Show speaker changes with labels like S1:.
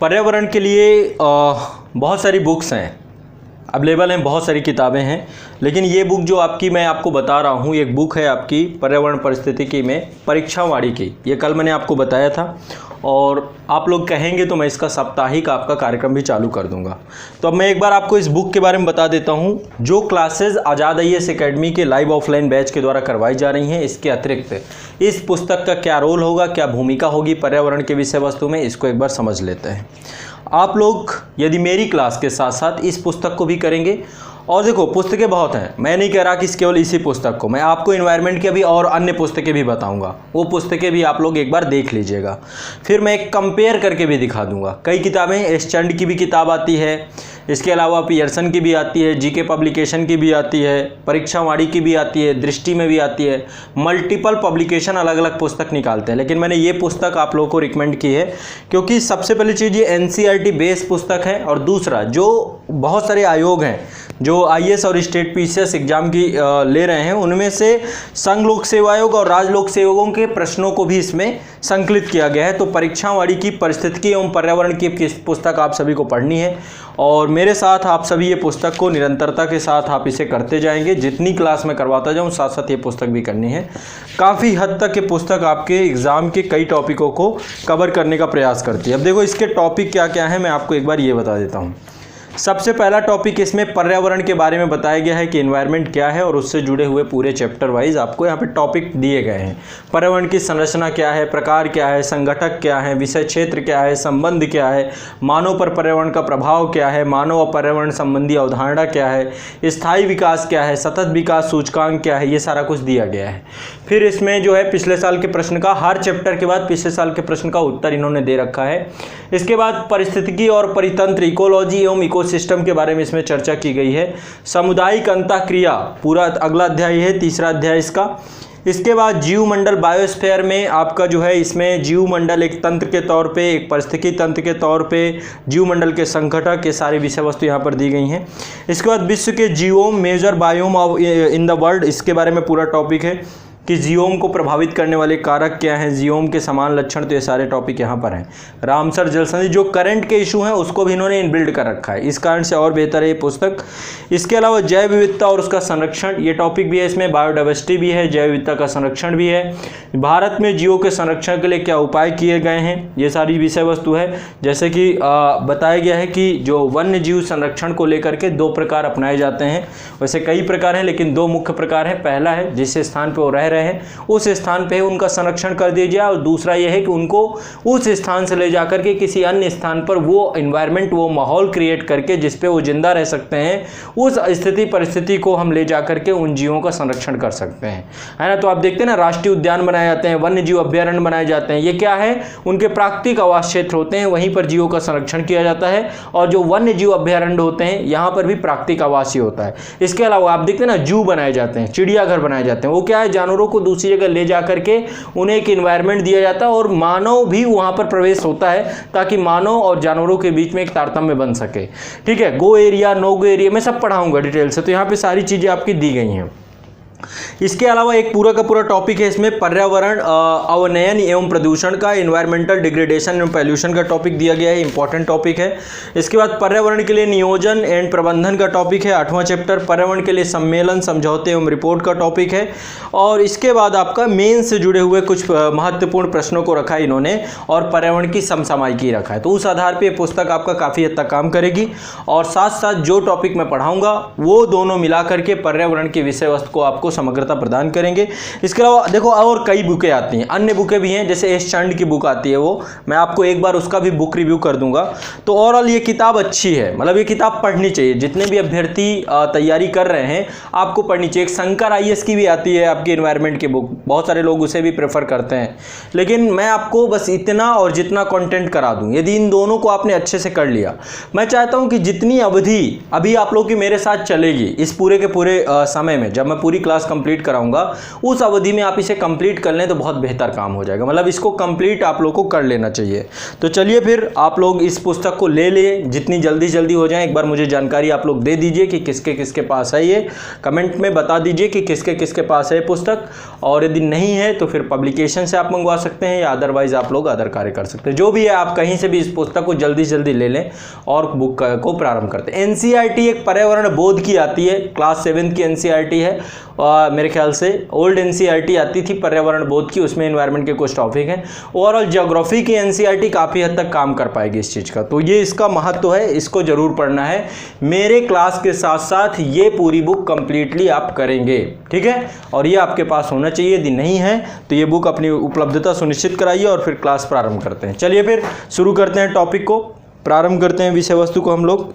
S1: पर्यावरण के लिए बहुत सारी बुक्स हैं, अवेलेबल हैं, बहुत सारी किताबें हैं, लेकिन ये बुक जो मैं आपको बता रहा हूँ, एक बुक है आपकी पर्यावरण पारिस्थितिकी में परीक्षावाड़ी की। ये कल मैंने आपको बताया था और आप लोग कहेंगे तो मैं इसका साप्ताहिक आपका कार्यक्रम भी चालू कर दूंगा। तो अब मैं एक बार आपको इस बुक के बारे में बता देता हूँ। जो क्लासेस आज़ाद IAS एकेडमी के लाइव ऑफलाइन बैच के द्वारा करवाई जा रही हैं, इसके अतिरिक्त इस पुस्तक का क्या रोल होगा, क्या भूमिका होगी पर्यावरण के विषय वस्तु में, इसको एक बार समझ लेते हैं। आप लोग यदि मेरी क्लास के साथ साथ इस पुस्तक को भी करेंगे, और देखो पुस्तकें बहुत हैं, मैं नहीं कह रहा कि केवल इसी पुस्तक को, मैं आपको इन्वायरमेंट के भी और अन्य पुस्तकें भी बताऊंगा, वो पुस्तकें भी आप लोग एक बार देख लीजिएगा। फिर मैं एक कंपेयर करके भी दिखा दूंगा। कई किताबें, एस चंड की भी किताब आती है, इसके अलावा पियर्सन की भी आती है, जीके पब्लिकेशन की भी आती है, परीक्षावाड़ी की भी आती है, दृष्टि में भी आती है, मल्टीपल पब्लिकेशन अलग अलग पुस्तक निकालते हैं। लेकिन मैंने ये पुस्तक आप लोगों को रिकमेंड की है क्योंकि सबसे पहली चीज़ ये NCERT बेस्ड पुस्तक है, और दूसरा जो बहुत सारे आयोग हैं जो IAS और स्टेट PCS एग्जाम की ले रहे हैं, उनमें से संघ लोक सेवा आयोग और राज्य लोक सेवकों के प्रश्नों को भी इसमें संकलित किया गया है। तो परीक्षावाड़ी की पारिस्थितिकी एवं पर्यावरण की पुस्तक आप सभी को पढ़नी है, और मेरे साथ आप सभी ये पुस्तक को निरंतरता के साथ आप इसे करते जाएंगे। जितनी क्लास में करवाता जाऊँ, साथ साथ ये पुस्तक भी करनी है। काफ़ी हद तक ये पुस्तक आपके एग्ज़ाम के कई टॉपिकों को कवर करने का प्रयास करती है। अब देखो इसके टॉपिक क्या क्या हैं, मैं आपको एक बार ये बता देता हूँ। सबसे पहला टॉपिक इसमें पर्यावरण के बारे में बताया गया है कि एनवायरनमेंट क्या है, और उससे जुड़े हुए पूरे चैप्टर वाइज आपको यहाँ पे टॉपिक दिए गए हैं। पर्यावरण की संरचना क्या है, प्रकार क्या है, संगठक क्या है, विषय क्षेत्र क्या है, संबंध क्या है, मानव पर पर्यावरण का प्रभाव क्या है, मानव और पर्यावरण संबंधी अवधारणा क्या है, स्थायी विकास क्या है, सतत विकास सूचकांक क्या है, ये सारा कुछ दिया गया है। फिर इसमें जो है पिछले साल के प्रश्न का, हर चैप्टर के बाद पिछले साल के प्रश्न का उत्तर इन्होंने दे रखा है। इसके बाद पारिस्थितिकी और परितंत्र, इकोलॉजी एवं इकोसिस्टम के बारे में इसमें चर्चा की गई है। सामुदायिक अंतःक्रिया पूरा अगला अध्याय है, तीसरा अध्याय इसका। इसके बाद जीवमंडल, बायोस्फीयर में आपका जो है इसमें जीवमंडल एक तंत्र के तौर पे, एक पारिस्थितिकी तंत्र के तौर पे, जीवमंडल के संघटक, ये सारी विषय वस्तु यहाँ पर दी गई हैं। इसके बाद विश्व के जीवोम, major biome of in the world, इसके बारे में पूरा टॉपिक है कि जीओम को प्रभावित करने वाले कारक क्या हैं, जीओम के समान लक्षण, तो ये सारे टॉपिक यहाँ पर हैं। रामसर जल संधि, जो करंट के इशू हैं उसको भी इन्होंने इनबिल्ड कर रखा है, इस कारण से और बेहतर है ये पुस्तक। इसके अलावा जैव विविधता और उसका संरक्षण, ये टॉपिक भी है इसमें, बायोडाइवर्सिटी भी है, जैव विविधता का संरक्षण भी है, भारत में जीवों के संरक्षण के लिए क्या उपाय किए गए हैं, ये सारी विषय वस्तु है। जैसे कि बताया गया है कि जो वन्य जीव संरक्षण को लेकर के 2 प्रकार अपनाए जाते हैं, वैसे कई प्रकार हैं लेकिन 2 मुख्य प्रकार हैं। पहला है जिस स्थान पर वो रह रहे हैं उस स्थान पे उनका संरक्षण कर दीजिए, और दूसरा यह है कि उनको उस स्थान से ले जाकर के किसी अन्य स्थान पर वो एनवायरनमेंट, वो माहौल क्रिएट करके जिस पे वो जिंदा रह सकते हैं, उस स्थिति परिस्थिति को हम ले जाकर के उन जीवों का संरक्षण कर सकते हैं, है ना। तो आप देखते हैं ना, राष्ट्रीय उद्यान बनाए जाते हैं, वन्य जीव अभ्यारण्य बनाए जाते हैं, ये क्या है, उनके प्राकृतिक आवास क्षेत्र होते हैं, वहीं पर जीवों का संरक्षण किया जाता है। और जो वन्य जीव अभ्यारण्य होते हैं, यहाँ पर भी प्राकृतिक आवास ही होता है। इसके अलावा आप देखते हैं ना, जू बनाए जाते हैं, चिड़ियाघर बनाए जाते हैं, वो क्या है, जानवरों को दूसरी जगह ले जा करके उन्हें एक एनवायरनमेंट दिया जाता है, और मानव भी वहां पर प्रवेश होता है ताकि मानव और जानवरों के बीच में एक तारतम्य बन सके। ठीक है, go area, no go area, मैं सब पढ़ाऊंगा डिटेल से, तो यहाँ पे सारी चीजें आपकी दी गई हैं। इसके अलावा एक पूरा का पूरा टॉपिक है इसमें, पर्यावरण अवनयन एवं प्रदूषण का, एनवायरमेंटल डिग्रेडेशन एवं पॉल्यूशन का टॉपिक दिया गया है, इंपॉर्टेंट टॉपिक है। इसके बाद पर्यावरण के लिए नियोजन एंड प्रबंधन का टॉपिक है, 8वां चैप्टर। पर्यावरण के लिए सम्मेलन, समझौते एवं रिपोर्ट का टॉपिक है। और इसके बाद आपका मेन से जुड़े हुए कुछ महत्वपूर्ण प्रश्नों को रखा है इन्होंने, और पर्यावरण की समसामयिकी रखा है। तो उस आधार पर पुस्तक आपका काफ़ी हद तक काम करेगी, और साथ साथ जो टॉपिक मैं पढ़ाऊँगा वो दोनों मिला करके पर्यावरण की विषय वस्तु को आपको समग्रता प्रदान करेंगे। इसके अलावा देखो और कई बुकें आती हैं, अन्य बुकें भी हैं, जैसे एस चंड की बुक आती है, वो मैं आपको एक बार उसका भी बुक रिव्यू कर दूंगा। तो ओवरऑल ये किताब अच्छी है, मतलब ये किताब पढ़नी चाहिए, जितने भी अभ्यर्थी तैयारी कर रहे हैं आपको पढ़नी चाहिए। एक शंकर IAS की भी आती है आपकी एनवायरनमेंट की बुक, बहुत सारे लोग उसे भी प्रेफर करते हैं, लेकिन मैं आपको बस इतना और जितना कंटेंट करा दूं, यदि इन दोनों को आपने अच्छे से कर लिया, मैं चाहता हूं कि जितनी अवधि अभी आप लोग की मेरे साथ चलेगी इस पूरे के पूरे समय में, जब मैं पूरी क्लास क्लास कंप्लीट कराऊंगा उस अवधि में आप इसे कंप्लीट कर लें तो बहुत बेहतर काम हो जाएगा। मतलब इसको कंप्लीट आप लोग को कर लेना चाहिए। तो चलिए फिर आप लोग इस पुस्तक को ले लें, जितनी जल्दी हो जाए। एक बार मुझे जानकारी आप लोग दे दीजिए कि किसके किसके पास है, ये कमेंट में बता दीजिए कि किसके किसके पास है पुस्तक। और यदि नहीं है तो फिर पब्लिकेशन से आप मंगवा सकते हैं या अदरवाइज आप लोग अदर कार्य कर सकते हैं। जो भी है आप कहीं से भी इस पुस्तक को जल्दी ले लें और बुक को प्रारंभ करते हैं। एनसीईआरटी एक पर्यावरण बोध की आती है, क्लास 7 की एनसीईआरटी है। मेरे ख्याल से ओल्ड एनसीईआरटी आती थी पर्यावरण बोध की, उसमें एनवायरनमेंट के कुछ टॉपिक हैं। ओवरऑल ज्योग्राफी की एनसीईआरटी काफ़ी हद तक काम कर पाएगी इस चीज़ का, तो ये इसका महत्व है, इसको जरूर पढ़ना है। मेरे क्लास के साथ साथ ये पूरी बुक कंप्लीटली आप करेंगे, ठीक है। और ये आपके पास होना चाहिए, यदि नहीं है तो ये बुक अपनी उपलब्धता सुनिश्चित कराइए और फिर क्लास प्रारंभ करते हैं। चलिए फिर शुरू करते हैं टॉपिक को, प्रारंभ करते हैं विषय वस्तु को हम लोग।